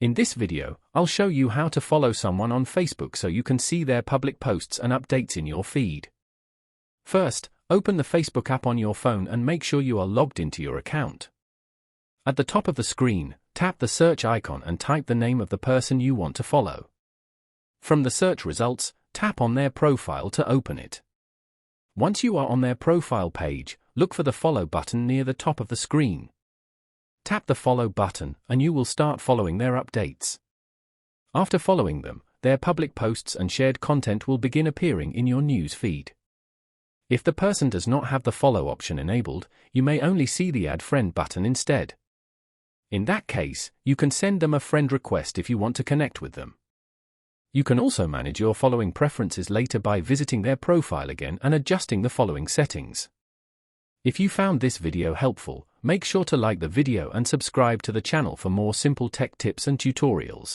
In this video, I'll show you how to follow someone on Facebook so you can see their public posts and updates in your feed. First, open the Facebook app on your phone and make sure you are logged into your account. At the top of the screen, tap the search icon and type the name of the person you want to follow. From the search results, tap on their profile to open it. Once you are on their profile page, look for the follow button near the top of the screen. Tap the follow button and you will start following their updates. After following them, their public posts and shared content will begin appearing in your news feed. If the person does not have the follow option enabled, you may only see the add friend button instead. In that case, you can send them a friend request if you want to connect with them. You can also manage your following preferences later by visiting their profile again and adjusting the following settings. If you found this video helpful, make sure to like the video and subscribe to the channel for more simple tech tips and tutorials.